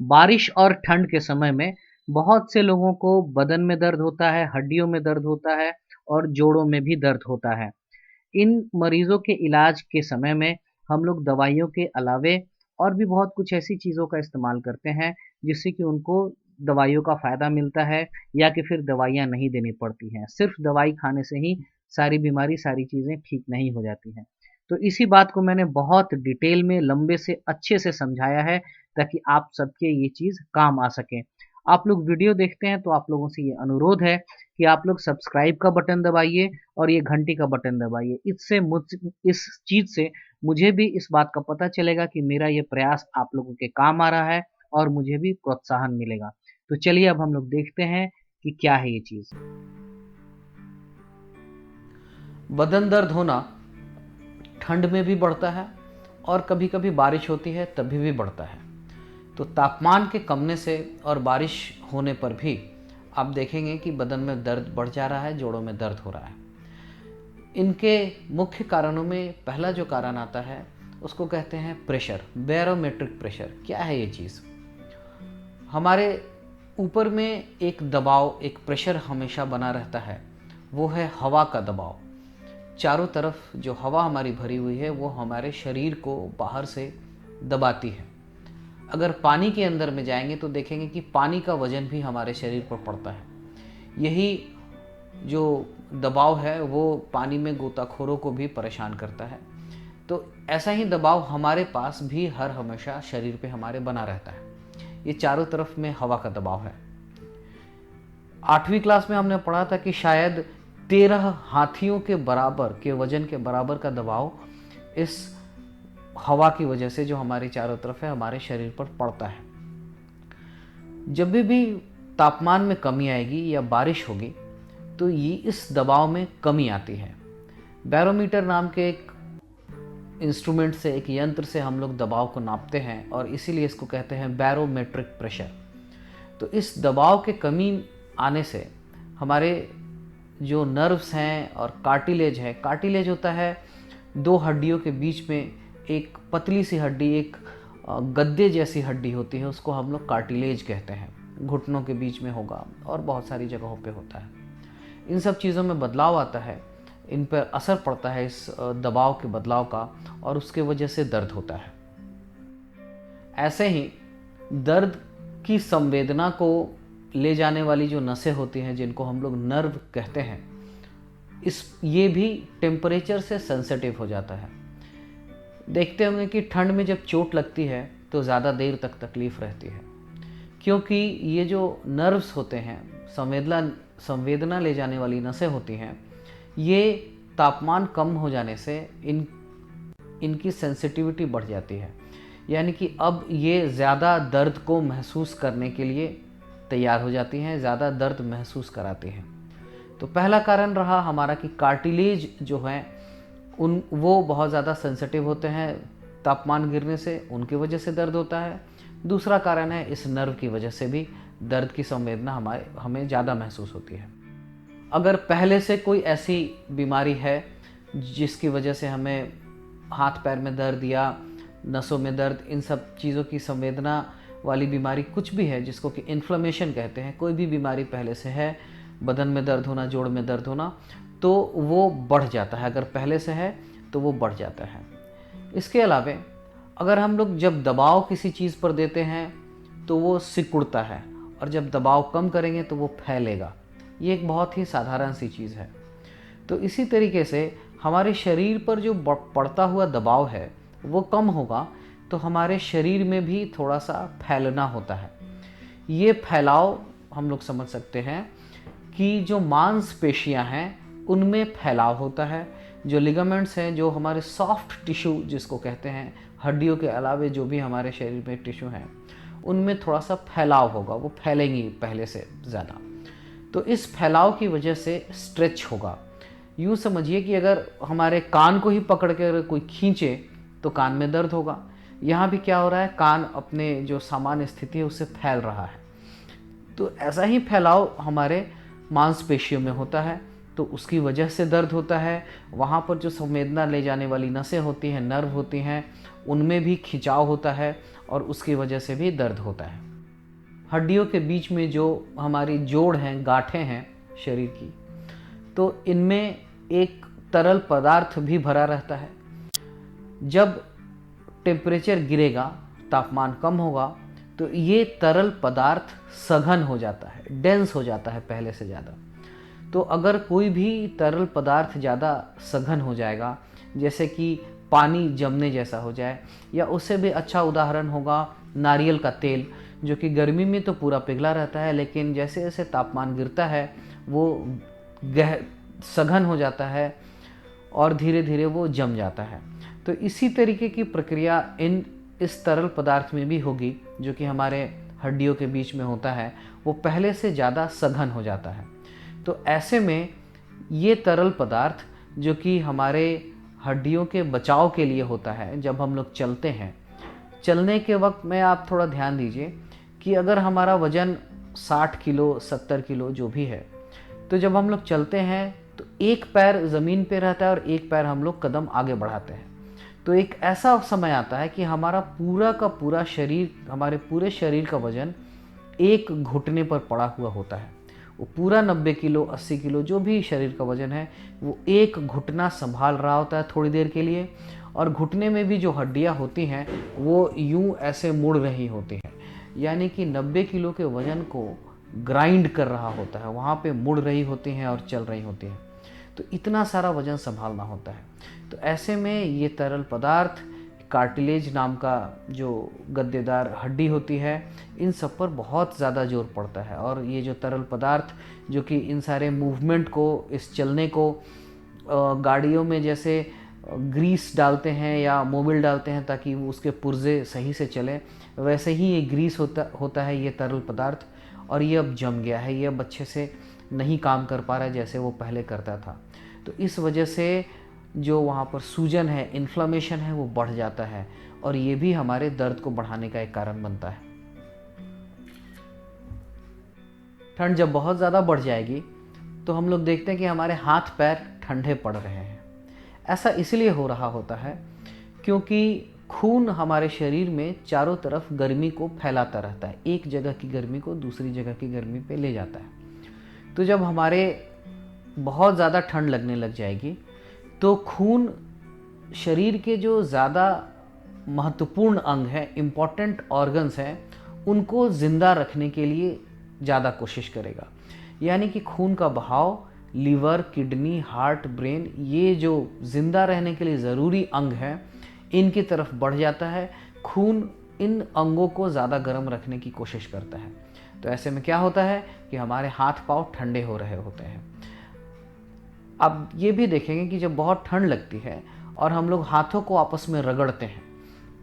बारिश और ठंड के समय में बहुत से लोगों को बदन में दर्द होता है, हड्डियों में दर्द होता है और जोड़ों में भी दर्द होता है। इन मरीज़ों के इलाज के समय में हम लोग दवाइयों के अलावे और भी बहुत कुछ ऐसी चीज़ों का इस्तेमाल करते हैं, जिससे कि उनको दवाइयों का फ़ायदा मिलता है या कि फिर दवाइयाँ नहीं देनी पड़ती हैं। सिर्फ़ दवाई खाने से ही सारी बीमारी, सारी चीज़ें ठीक नहीं हो जाती हैं। तो इसी बात को मैंने बहुत डिटेल में, लंबे से, अच्छे से समझाया है, ताकि आप सबके ये चीज़ काम आ सके। आप लोग वीडियो देखते हैं तो आप लोगों से ये अनुरोध है कि आप लोग सब्सक्राइब का बटन दबाइए और ये घंटी का बटन दबाइए। इससे मुझ इस चीज़ से मुझे भी इस बात का पता चलेगा कि मेरा ये प्रयास आप लोगों के काम आ रहा है और मुझे भी प्रोत्साहन मिलेगा। तो चलिए अब हम लोग देखते हैं कि क्या है ये चीज़। बदन दर्द होना ठंड में भी बढ़ता है और कभी कभी बारिश होती है तभी भी बढ़ता है। तो तापमान के कमने से और बारिश होने पर भी आप देखेंगे कि बदन में दर्द बढ़ जा रहा है, जोड़ों में दर्द हो रहा है। इनके मुख्य कारणों में पहला जो कारण आता है उसको कहते हैं प्रेशर, बैरोमेट्रिक प्रेशर। क्या है ये चीज़? हमारे ऊपर में एक दबाव, एक प्रेशर हमेशा बना रहता है, वो है हवा का दबाव। चारों तरफ जो हवा हमारी भरी हुई है वो हमारे शरीर को बाहर से दबाती है। अगर पानी के अंदर में जाएंगे तो देखेंगे कि पानी का वजन भी हमारे शरीर पर पड़ता है। यही जो दबाव है वो पानी में गोताखोरों को भी परेशान करता है। तो ऐसा ही दबाव हमारे पास भी हर हमेशा शरीर पे हमारे बना रहता है। ये चारों तरफ में हवा का दबाव है। 8वीं क्लास में हमने पढ़ा था कि शायद 13 हाथियों के बराबर के वजन के बराबर का दबाव इस हवा की वजह से जो हमारे चारों तरफ है हमारे शरीर पर पड़ता है। जब भी तापमान में कमी आएगी या बारिश होगी तो ये इस दबाव में कमी आती है। बैरोमीटर नाम के एक इंस्ट्रूमेंट से, एक यंत्र से हम लोग दबाव को नापते हैं और इसीलिए इसको कहते हैं बैरोमेट्रिक प्रेशर। तो इस दबाव के कमी आने से हमारे जो नर्व्स हैं और कार्टिलेज है, कार्टिलेज होता है दो हड्डियों के बीच में एक पतली सी हड्डी, एक गद्दे जैसी हड्डी होती है, उसको हम लोग कार्टिलेज कहते हैं। घुटनों के बीच में होगा और बहुत सारी जगहों पे होता है। इन सब चीज़ों में बदलाव आता है, इन पर असर पड़ता है इस दबाव के बदलाव का और उसके वजह से दर्द होता है। ऐसे ही दर्द की संवेदना को ले जाने वाली जो नसें होती हैं जिनको हम लोग नर्व कहते हैं, ये भी टेम्परेचर से सेंसिटिव हो जाता है। देखते होंगे कि ठंड में जब चोट लगती है तो ज़्यादा देर तक तकलीफ़ रहती है, क्योंकि ये जो नर्व्स होते हैं, संवेदना ले जाने वाली नसें होती हैं, ये तापमान कम हो जाने से इनकी सेंसिटिविटी बढ़ जाती है। यानी कि अब ये ज़्यादा दर्द को महसूस करने के लिए तैयार हो जाती हैं, ज़्यादा दर्द महसूस कराती हैं। तो पहला कारण रहा हमारा कि कार्टिलेज जो है वो बहुत ज़्यादा सेंसिटिव होते हैं तापमान गिरने से, उनकी वजह से दर्द होता है। दूसरा कारण है इस नर्व की वजह से भी दर्द की संवेदना हमें ज़्यादा महसूस होती है। अगर पहले से कोई ऐसी बीमारी है जिसकी वजह से हमें हाथ पैर में दर्द या नसों में दर्द, इन सब चीज़ों की संवेदना वाली बीमारी कुछ भी है, जिसको कि इन्फ्लेमेशन कहते हैं, कोई भी बीमारी पहले से है, बदन में दर्द होना, जोड़ में दर्द होना, तो वो बढ़ जाता है। अगर पहले से है तो वो बढ़ जाता है। इसके अलावा अगर हम लोग जब दबाव किसी चीज़ पर देते हैं तो वो सिकुड़ता है और जब दबाव कम करेंगे तो वो फैलेगा। ये एक बहुत ही साधारण सी चीज़ है। तो इसी तरीके से हमारे शरीर पर जो पड़ता हुआ दबाव है वो कम होगा तो हमारे शरीर में भी थोड़ा सा फैलना होता है। ये फैलाव हम लोग समझ सकते हैं कि जो मांसपेशियां हैं उनमें फैलाव होता है, जो लिगामेंट्स हैं, जो हमारे सॉफ्ट टिश्यू जिसको कहते हैं, हड्डियों के अलावे जो भी हमारे शरीर में टिश्यू हैं उनमें थोड़ा सा फैलाव होगा, वो फैलेंगी पहले से ज़्यादा। तो इस फैलाव की वजह से स्ट्रेच होगा। यूँ समझिए कि अगर हमारे कान को ही पकड़ के अगर कोई खींचे तो कान में दर्द होगा। यहाँ भी क्या हो रहा है, कान अपने जो सामान्य स्थिति है उससे फैल रहा है। तो ऐसा ही फैलाव हमारे मांसपेशियों में होता है, तो उसकी वजह से दर्द होता है। वहाँ पर जो संवेदना ले जाने वाली नसें होती हैं, नर्व होती हैं, उनमें भी खिंचाव होता है और उसकी वजह से भी दर्द होता है। हड्डियों के बीच में जो हमारी जोड़ हैं, गांठें हैं शरीर की, तो इनमें एक तरल पदार्थ भी भरा रहता है। जब टेम्परेचर गिरेगा, तापमान कम होगा, तो ये तरल पदार्थ सघन हो जाता है, डेंस हो जाता है पहले से ज़्यादा। तो अगर कोई भी तरल पदार्थ ज़्यादा सघन हो जाएगा, जैसे कि पानी जमने जैसा हो जाए, या उससे भी अच्छा उदाहरण होगा नारियल का तेल, जो कि गर्मी में तो पूरा पिघला रहता है, लेकिन जैसे जैसे तापमान गिरता है वो सघन हो जाता है और धीरे धीरे वो जम जाता है। तो इसी तरीके की प्रक्रिया इस तरल पदार्थ में भी होगी, जो कि हमारे हड्डियों के बीच में होता है, वो पहले से ज़्यादा सघन हो जाता है। तो ऐसे में ये तरल पदार्थ, जो कि हमारे हड्डियों के बचाव के लिए होता है, जब हम लोग चलते हैं, चलने के वक्त में आप थोड़ा ध्यान दीजिए कि अगर हमारा वज़न 60 किलो 70 किलो जो भी है, तो जब हम लोग चलते हैं तो एक पैर ज़मीन पे रहता है और एक पैर हम लोग कदम आगे बढ़ाते हैं। तो एक ऐसा समय आता है कि हमारा पूरा का पूरा शरीर, हमारे पूरे शरीर का वज़न एक घुटने पर पड़ा हुआ होता है। वो पूरा 90 किलो 80 किलो जो भी शरीर का वज़न है, वो एक घुटना संभाल रहा होता है थोड़ी देर के लिए, और घुटने में भी जो हड्डियाँ होती हैं वो यूं ऐसे मुड़ रही होती हैं, यानी कि 90 किलो के वज़न को ग्राइंड कर रहा होता है, वहाँ पे मुड़ रही होती हैं और चल रही होती हैं। तो इतना सारा वज़न संभालना होता है। तो ऐसे में ये तरल पदार्थ, कार्टिलेज नाम का जो गद्देदार हड्डी होती है, इन सब पर बहुत ज़्यादा जोर पड़ता है। और ये जो तरल पदार्थ, जो कि इन सारे मूवमेंट को, इस चलने को, गाड़ियों में जैसे ग्रीस डालते हैं या मोबिल डालते हैं ताकि वो उसके पुर्जे सही से चलें, वैसे ही ये ग्रीस होता है ये तरल पदार्थ। और ये अब जम गया है, ये अब अच्छे से नहीं काम कर पा रहा है जैसे वो पहले करता था। तो इस वजह से जो वहाँ पर सूजन है, इन्फ्लेमेशन है, वो बढ़ जाता है, और ये भी हमारे दर्द को बढ़ाने का एक कारण बनता है। ठंड जब बहुत ज़्यादा बढ़ जाएगी तो हम लोग देखते हैं कि हमारे हाथ पैर ठंडे पड़ रहे हैं। ऐसा इसलिए हो रहा होता है क्योंकि खून हमारे शरीर में चारों तरफ गर्मी को फैलाता रहता है, एक जगह की गर्मी को दूसरी जगह की गर्मी पे ले जाता है। तो जब हमारे बहुत ज़्यादा ठंड लगने लग जाएगी तो खून शरीर के जो ज़्यादा महत्वपूर्ण अंग हैं, इम्पॉर्टेंट ऑर्गन्स हैं, उनको ज़िंदा रखने के लिए ज़्यादा कोशिश करेगा। यानी कि खून का बहाव लीवर, किडनी, हार्ट, ब्रेन, ये जो ज़िंदा रहने के लिए ज़रूरी अंग हैं, इनकी तरफ बढ़ जाता है। खून इन अंगों को ज़्यादा गर्म रखने की कोशिश करता है। तो ऐसे में क्या होता है कि हमारे हाथ पांव ठंडे हो रहे होते हैं। अब ये भी देखेंगे कि जब बहुत ठंड लगती है और हम लोग हाथों को आपस में रगड़ते हैं,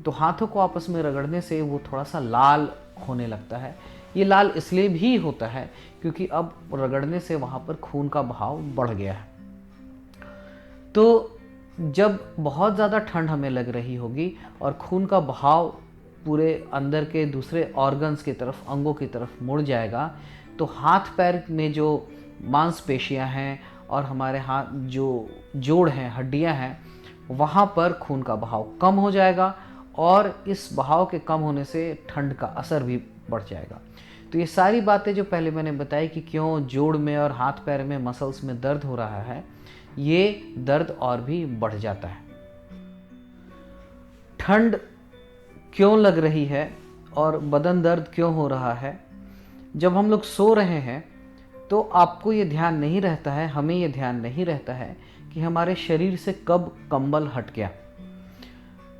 तो हाथों को आपस में रगड़ने से वो थोड़ा सा लाल होने लगता है। ये लाल इसलिए भी होता है क्योंकि अब रगड़ने से वहाँ पर खून का बहाव बढ़ गया है। तो जब बहुत ज़्यादा ठंड हमें लग रही होगी और खून का बहाव पूरे अंदर के दूसरे ऑर्गन्स की तरफ, अंगों की तरफ मुड़ जाएगा, तो हाथ पैर में जो मांसपेशियां हैं और हमारे हाथ जो जोड़ हैं, हड्डियां हैं, वहाँ पर खून का बहाव कम हो जाएगा और इस बहाव के कम होने से ठंड का असर भी बढ़ जाएगा। तो ये सारी बातें जो पहले मैंने बताई कि क्यों जोड़ में और हाथ पैर में मसल्स में दर्द हो रहा है, ये दर्द और भी बढ़ जाता है। ठंड क्यों लग रही है और बदन दर्द क्यों हो रहा है? जब हम लोग सो रहे हैं तो आपको ये ध्यान नहीं रहता है, हमें ये ध्यान नहीं रहता है कि हमारे शरीर से कब कंबल हट गया।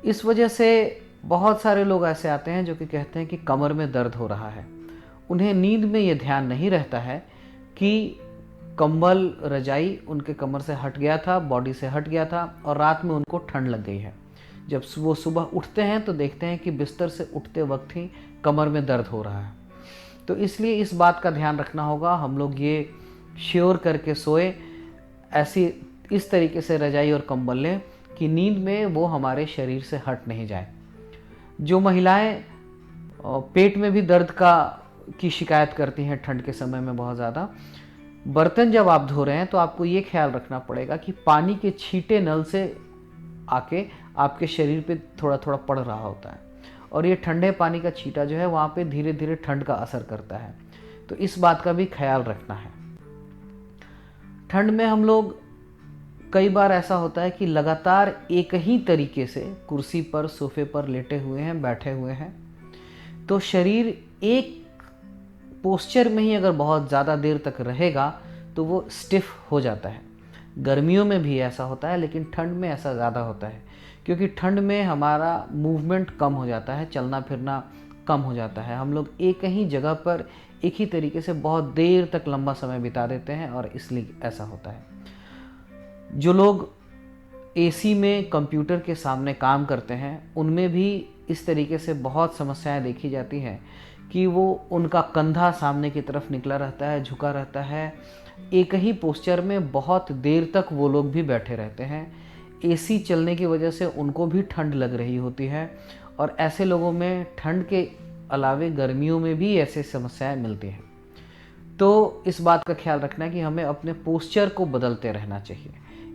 इस वजह से बहुत सारे लोग ऐसे आते हैं जो कि कहते हैं कि कमर में दर्द हो रहा है। उन्हें नींद में ये ध्यान नहीं रहता है कि कंबल, रजाई उनके कमर से हट गया था, बॉडी से हट गया था और रात में उनको ठंड लग गई है। जब वो सुबह उठते हैं तो देखते हैं कि बिस्तर से उठते वक्त ही कमर में दर्द हो रहा है। तो इसलिए इस बात का ध्यान रखना होगा, हम लोग ये श्योर करके सोए, ऐसी इस तरीके से रजाई और कंबल लें कि नींद में वो हमारे शरीर से हट नहीं जाए। जो महिलाएं पेट में भी दर्द की शिकायत करती हैं ठंड के समय में बहुत ज़्यादा, बर्तन जब आप धो रहे हैं तो आपको ये ख्याल रखना पड़ेगा कि पानी के छींटे नल से आके आपके शरीर पे थोड़ा थोड़ा पड़ रहा होता है और ये ठंडे पानी का छींटा जो है वहाँ पे धीरे धीरे ठंड का असर करता है। तो इस बात का भी ख्याल रखना है। ठंड में हम लोग, कई बार ऐसा होता है कि लगातार एक ही तरीके से कुर्सी पर, सोफे पर लेटे हुए हैं, बैठे हुए हैं, तो शरीर एक पोस्चर में ही अगर बहुत ज़्यादा देर तक रहेगा तो वो स्टिफ हो जाता है। गर्मियों में भी ऐसा होता है, लेकिन ठंड में ऐसा ज़्यादा होता है, क्योंकि ठंड में हमारा मूवमेंट कम हो जाता है, चलना फिरना कम हो जाता है। हम लोग एक ही जगह पर एक ही तरीके से बहुत देर तक लंबा समय बिता देते हैं और इसलिए ऐसा होता है। जो लोग एसी में कंप्यूटर के सामने काम करते हैं उनमें भी इस तरीके से बहुत समस्याएं देखी जाती हैं कि वो, उनका कंधा सामने की तरफ निकला रहता है, झुका रहता है, एक ही पोस्चर में बहुत देर तक वो लोग भी बैठे रहते हैं। एसी चलने की वजह से उनको भी ठंड लग रही होती है और ऐसे लोगों में ठंड के अलावे गर्मियों में भी ऐसे समस्याएं मिलती हैं। तो इस बात का ख्याल रखना है कि हमें अपने पोस्चर को बदलते रहना चाहिए।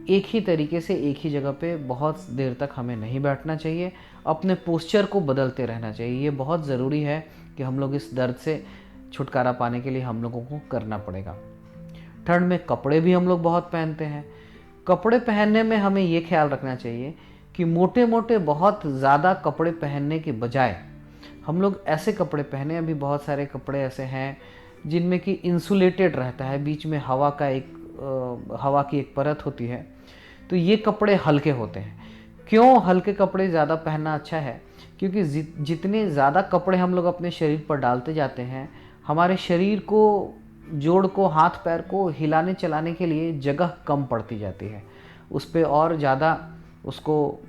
एक ही तरीके से एक ही जगह पे बहुत देर तक हमें नहीं बैठना चाहिए, अपने पोस्चर को बदलते रहना चाहिए। ये बहुत ज़रूरी है कि हम लोग इस दर्द से छुटकारा पाने के लिए हम लोगों को करना पड़ेगा। ठंड में कपड़े भी हम लोग बहुत पहनते हैं। कपड़े पहनने में हमें ये ख्याल रखना चाहिए कि मोटे मोटे बहुत ज़्यादा कपड़े पहनने के बजाय हम लोग ऐसे कपड़े पहने। अभी बहुत सारे कपड़े ऐसे हैं जिनमें कि इंसुलेटेड रहता है, बीच में हवा की एक परत होती है, तो ये कपड़े हल्के होते हैं। क्यों हल्के कपड़े ज़्यादा पहनना अच्छा है? क्योंकि जितने ज़्यादा कपड़े हम लोग अपने शरीर पर डालते जाते हैं, हमारे शरीर को, जोड़ को, हाथ पैर को हिलाने चलाने के लिए जगह कम पड़ती जाती है, उस पर और ज़्यादा उसको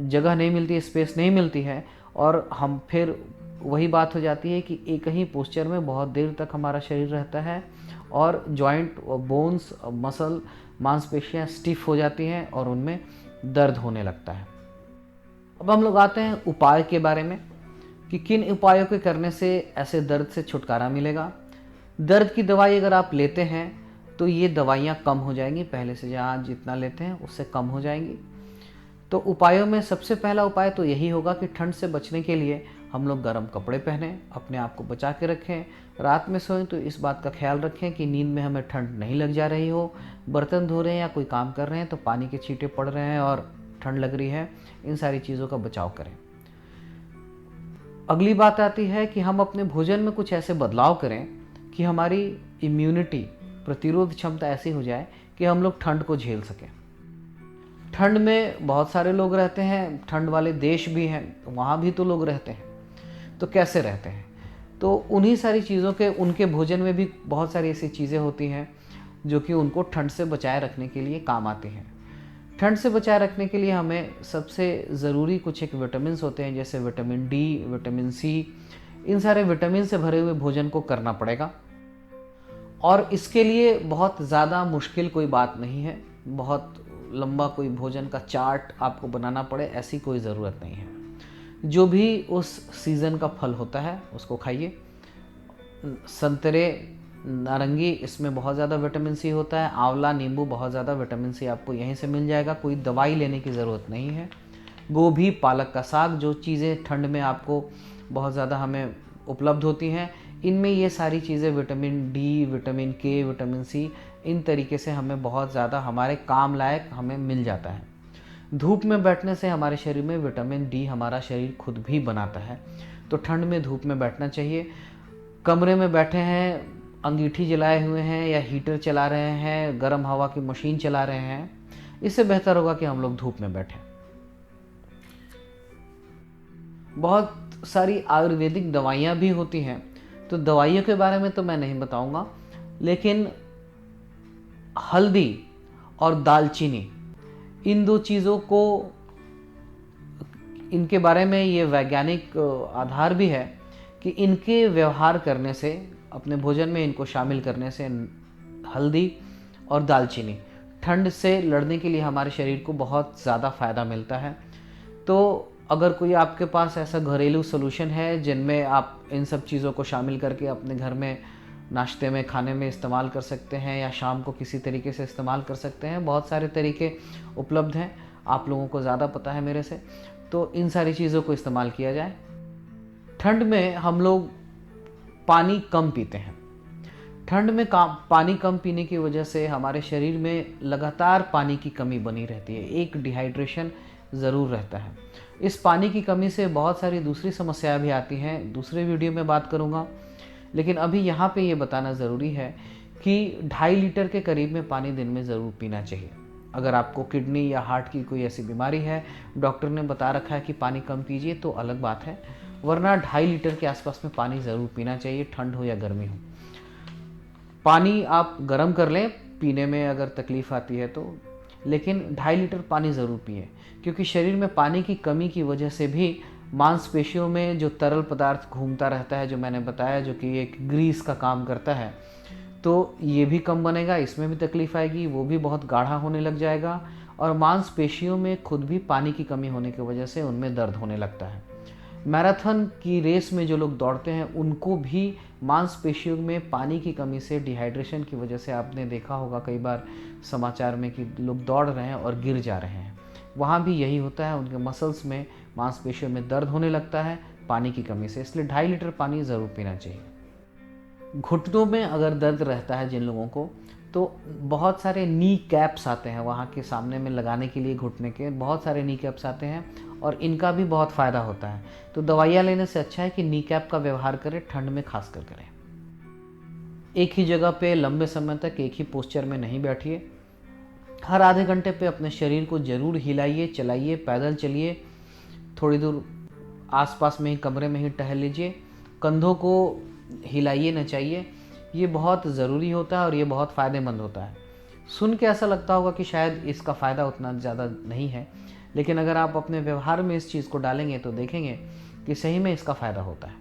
जगह नहीं मिलती, स्पेस नहीं मिलती है, और हम फिर वही बात हो जाती है कि एक ही पोस्चर में बहुत देर तक हमारा शरीर रहता है और जॉइंट, बोन्स, मसल, मांसपेशियां स्टिफ हो जाती हैं और उनमें दर्द होने लगता है। अब हम लोग आते हैं उपाय के बारे में कि किन उपायों के करने से ऐसे दर्द से छुटकारा मिलेगा। दर्द की दवाई अगर आप लेते हैं तो ये दवाइयाँ कम हो जाएंगी, पहले से जहाँ जितना लेते हैं उससे कम हो जाएंगी। तो उपायों में सबसे पहला उपाय तो यही होगा कि ठंड से बचने के लिए हम लोग गर्म कपड़े पहनें, अपने आप को बचा के रखें। रात में सोएं तो इस बात का ख्याल रखें कि नींद में हमें ठंड नहीं लग जा रही हो। बर्तन धो रहे हैं या कोई काम कर रहे हैं तो पानी के छींटे पड़ रहे हैं और ठंड लग रही है, इन सारी चीज़ों का बचाव करें। अगली बात आती है कि हम अपने भोजन में कुछ ऐसे बदलाव करें कि हमारी इम्यूनिटी, प्रतिरोध क्षमता ऐसी हो जाए कि हम लोग ठंड को झेल सकें। ठंड में बहुत सारे लोग रहते हैं, ठंड वाले देश भी हैं, वहाँ भी तो लोग रहते हैं, तो कैसे रहते हैं? तो उन्हीं सारी चीज़ों के, उनके भोजन में भी बहुत सारी ऐसी चीज़ें होती हैं जो कि उनको ठंड से बचाए रखने के लिए काम आती हैं। ठंड से बचाए रखने के लिए हमें सबसे ज़रूरी कुछ एक विटामिन होते हैं, जैसे विटामिन डी, विटामिन सी, इन सारे विटामिन से भरे हुए भोजन को करना पड़ेगा। और इसके लिए बहुत ज़्यादा मुश्किल कोई बात नहीं है, बहुत लंबा कोई भोजन का चार्ट आपको बनाना पड़े ऐसी कोई ज़रूरत नहीं है। जो भी उस सीज़न का फल होता है उसको खाइए। संतरे, नारंगी, इसमें बहुत ज़्यादा विटामिन सी होता है। आंवला, नींबू, बहुत ज़्यादा विटामिन सी आपको यहीं से मिल जाएगा, कोई दवाई लेने की ज़रूरत नहीं है। गोभी, पालक का साग, जो चीज़ें ठंड में आपको बहुत ज़्यादा हमें उपलब्ध होती हैं, इनमें ये सारी चीज़ें विटामिन डी, विटामिन के, विटामिन सी, इन तरीके से हमें बहुत ज़्यादा हमारे काम लायक हमें मिल जाता है। धूप में बैठने से हमारे शरीर में विटामिन डी हमारा शरीर खुद भी बनाता है, तो ठंड में धूप में बैठना चाहिए। कमरे में बैठे हैं, अंगीठी जलाए हुए हैं या हीटर चला रहे हैं, गर्म हवा की मशीन चला रहे हैं, इससे बेहतर होगा कि हम लोग धूप में बैठें। बहुत सारी आयुर्वेदिक दवाइयाँ भी होती हैं, तो दवाइयों के बारे में तो मैं नहीं बताऊंगा, लेकिन हल्दी और दालचीनी, इन दो चीज़ों को, इनके बारे में ये वैज्ञानिक आधार भी है कि इनके व्यवहार करने से, अपने भोजन में इनको शामिल करने से, हल्दी और दालचीनी, ठंड से लड़ने के लिए हमारे शरीर को बहुत ज़्यादा फ़ायदा मिलता है। तो अगर कोई आपके पास ऐसा घरेलू सॉल्यूशन है जिनमें आप इन सब चीज़ों को शामिल करके अपने घर में नाश्ते में, खाने में इस्तेमाल कर सकते हैं या शाम को किसी तरीके से इस्तेमाल कर सकते हैं, बहुत सारे तरीके उपलब्ध हैं, आप लोगों को ज़्यादा पता है मेरे से, तो इन सारी चीज़ों को इस्तेमाल किया जाए। ठंड में हम लोग पानी कम पीते हैं। ठंड में पानी कम पीने की वजह से हमारे शरीर में लगातार पानी की कमी बनी रहती है, एक डिहाइड्रेशन ज़रूर रहता है। इस पानी की कमी से बहुत सारी दूसरी समस्याएं भी आती हैं, दूसरे वीडियो में बात करूंगा। लेकिन अभी यहाँ पे ये बताना ज़रूरी है कि 2.5 लीटर के करीब में पानी दिन में ज़रूर पीना चाहिए। अगर आपको किडनी या हार्ट की कोई ऐसी बीमारी है, डॉक्टर ने बता रखा है कि पानी कम पीजिए, तो अलग बात है, वरना 2.5 लीटर के आसपास में पानी ज़रूर पीना चाहिए, ठंड हो या गर्मी हो। पानी आप गर्म कर लें पीने में अगर तकलीफ़ आती है तो, लेकिन 2.5 लीटर पानी ज़रूर पिएं, क्योंकि शरीर में पानी की कमी की वजह से भी मांसपेशियों में जो तरल पदार्थ घूमता रहता है, जो मैंने बताया, जो कि एक ग्रीस का काम करता है, तो ये भी कम बनेगा, इसमें भी तकलीफ़ आएगी, वो भी बहुत गाढ़ा होने लग जाएगा। और मांसपेशियों में खुद भी पानी की कमी होने की वजह से उनमें दर्द होने लगता है। मैराथन की रेस में जो लोग दौड़ते हैं उनको भी मांसपेशियों में पानी की कमी से, डिहाइड्रेशन की वजह से, आपने देखा होगा कई बार समाचार में कि लोग दौड़ रहे हैं और गिर जा रहे हैं। वहाँ भी यही होता है, उनके मसल्स में, मांसपेशियों में दर्द होने लगता है पानी की कमी से। इसलिए 2.5 लीटर पानी ज़रूर पीना चाहिए। घुटनों में अगर दर्द रहता है जिन लोगों को, तो बहुत सारे नी कैप्स आते हैं, वहाँ के सामने में लगाने के लिए घुटने के बहुत सारे नी कैप्स आते हैं और इनका भी बहुत फ़ायदा होता है। तो दवाइयाँ लेने से अच्छा है कि नी कैप का व्यवहार करें, ठंड में खास कर करें। एक ही जगह पे लंबे समय तक एक ही पोस्चर में नहीं बैठिए। हर आधे घंटे पे अपने शरीर को ज़रूर हिलाइए, चलाइए, पैदल चलिए, थोड़ी दूर आसपास में ही, कमरे में ही टहल लीजिए, कंधों को हिलाइए, नचाइए। ये बहुत ज़रूरी होता है और ये बहुत फ़ायदेमंद होता है। सुन के ऐसा लगता होगा कि शायद इसका फ़ायदा उतना ज़्यादा नहीं है, लेकिन अगर आप अपने व्यवहार में इस चीज़ को डालेंगे तो देखेंगे कि सही में इसका फ़ायदा होता है।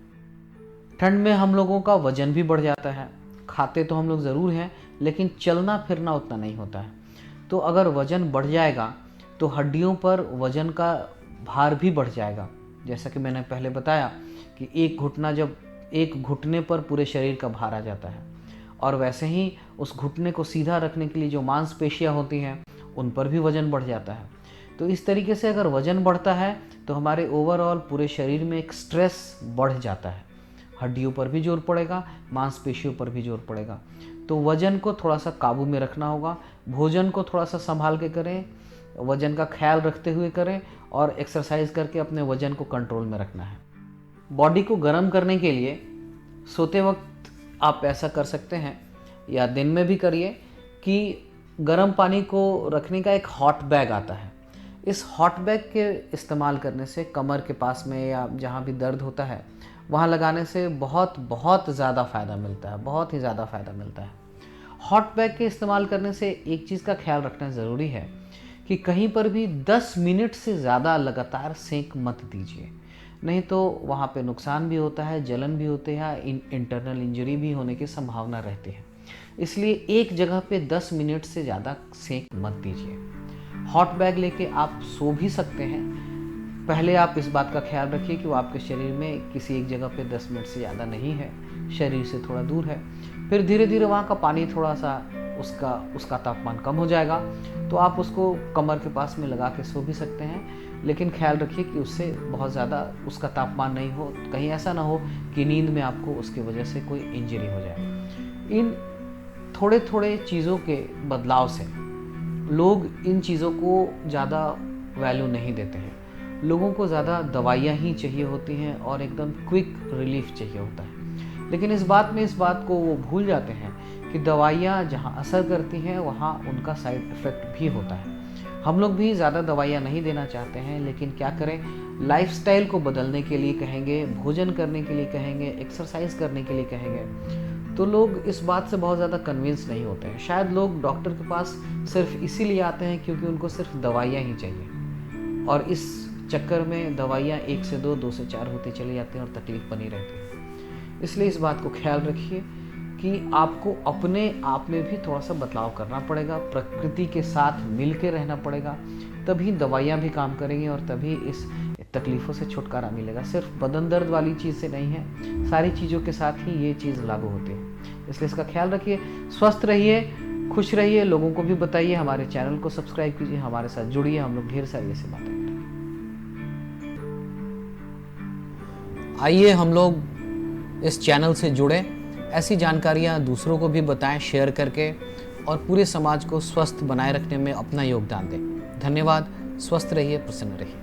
ठंड में हम लोगों का वज़न भी बढ़ जाता है। खाते तो हम लोग ज़रूर हैं, लेकिन चलना फिरना उतना नहीं होता है। तो अगर वज़न बढ़ जाएगा तो हड्डियों पर वज़न का भार भी बढ़ जाएगा। जैसा कि मैंने पहले बताया कि एक घुटने पर पूरे शरीर का भार आ जाता है, और वैसे ही उस घुटने को सीधा रखने के लिए जो मांसपेशियां होती हैं उन पर भी वज़न बढ़ जाता है। तो इस तरीके से अगर वज़न बढ़ता है तो हमारे ओवरऑल पूरे शरीर में एक स्ट्रेस बढ़ जाता है, हड्डियों पर भी जोर पड़ेगा, मांसपेशियों पर भी जोर पड़ेगा। तो वज़न को थोड़ा सा काबू में रखना होगा, भोजन को थोड़ा सा संभाल के करें, वज़न का ख्याल रखते हुए करें, और एक्सरसाइज करके अपने वज़न को कंट्रोल में रखना है। बॉडी को गर्म करने के लिए सोते वक्त आप ऐसा कर सकते हैं, या दिन में भी करिए, कि गर्म पानी को रखने का एक हॉट बैग आता है। इस हॉट बैग के इस्तेमाल करने से कमर के पास में या जहाँ भी दर्द होता है वहाँ लगाने से बहुत बहुत ज़्यादा फ़ायदा मिलता है, बहुत ही ज़्यादा फ़ायदा मिलता है। हॉट बैग के इस्तेमाल करने से एक चीज़ का ख्याल रखना ज़रूरी है कि कहीं पर भी 10 मिनट से ज़्यादा लगातार सेंक मत दीजिए, नहीं तो वहाँ पे नुकसान भी होता है, जलन भी होते हैं, इंटरनल इंजरी भी होने की संभावना रहती है। इसलिए एक जगह पे 10 मिनट से ज़्यादा सेंक मत दीजिए। हॉट बैग लेके आप सो भी सकते हैं। पहले आप इस बात का ख्याल रखिए कि वो आपके शरीर में किसी एक जगह पे 10 मिनट से ज़्यादा नहीं है, शरीर से थोड़ा दूर है। फिर धीरे धीरे वहाँ का पानी थोड़ा सा, उसका तापमान कम हो जाएगा, तो आप उसको कमर के पास में लगा के सो भी सकते हैं। लेकिन ख्याल रखिए कि उससे बहुत ज़्यादा उसका तापमान नहीं हो, कहीं ऐसा ना हो कि नींद में आपको उसकी वजह से कोई इंजरी हो जाए। इन थोड़े थोड़े चीज़ों के बदलाव से लोग इन चीज़ों को ज़्यादा वैल्यू नहीं देते हैं। लोगों को ज़्यादा दवाइयाँ ही चाहिए होती हैं और एकदम क्विक रिलीफ चाहिए होता है। लेकिन इस बात को वो भूल जाते हैं कि दवाइयाँ जहाँ असर करती हैं वहाँ उनका साइड इफ़ेक्ट भी होता है। हम लोग भी ज़्यादा दवाइयाँ नहीं देना चाहते हैं, लेकिन क्या करें, लाइफस्टाइल को बदलने के लिए कहेंगे, भोजन करने के लिए कहेंगे, एक्सरसाइज करने के लिए कहेंगे, तो लोग इस बात से बहुत ज़्यादा कन्विंस नहीं होते हैं। शायद लोग डॉक्टर के पास सिर्फ इसीलिए आते हैं क्योंकि उनको सिर्फ दवाइयाँ ही चाहिए, और इस चक्कर में दवाइयाँ 1 से 2, 2 से 4 होती चली जाती हैं और तकलीफ बनी रहती है। इसलिए इस बात को ख्याल रखिए कि आपको अपने आप में भी थोड़ा सा बदलाव करना पड़ेगा, प्रकृति के साथ मिल के रहना पड़ेगा, तभी दवाइयाँ भी काम करेंगी और तभी इस तकलीफ़ों से छुटकारा मिलेगा। सिर्फ बदन दर्द वाली चीज़ से नहीं है, सारी चीज़ों के साथ ही ये चीज़ लागू होती है। इसलिए इसका ख्याल रखिए, स्वस्थ रहिए, खुश रहिए, लोगों को भी बताइए, हमारे चैनल को सब्सक्राइब कीजिए, हमारे साथ जुड़िए, हम लोग ढेर सारी ऐसी बातें करें। आइए हम लोग इस चैनल से जुड़े, ऐसी जानकारियाँ दूसरों को भी बताएं शेयर करके, और पूरे समाज को स्वस्थ बनाए रखने में अपना योगदान दें। धन्यवाद। स्वस्थ रहिए, प्रसन्न रहिए।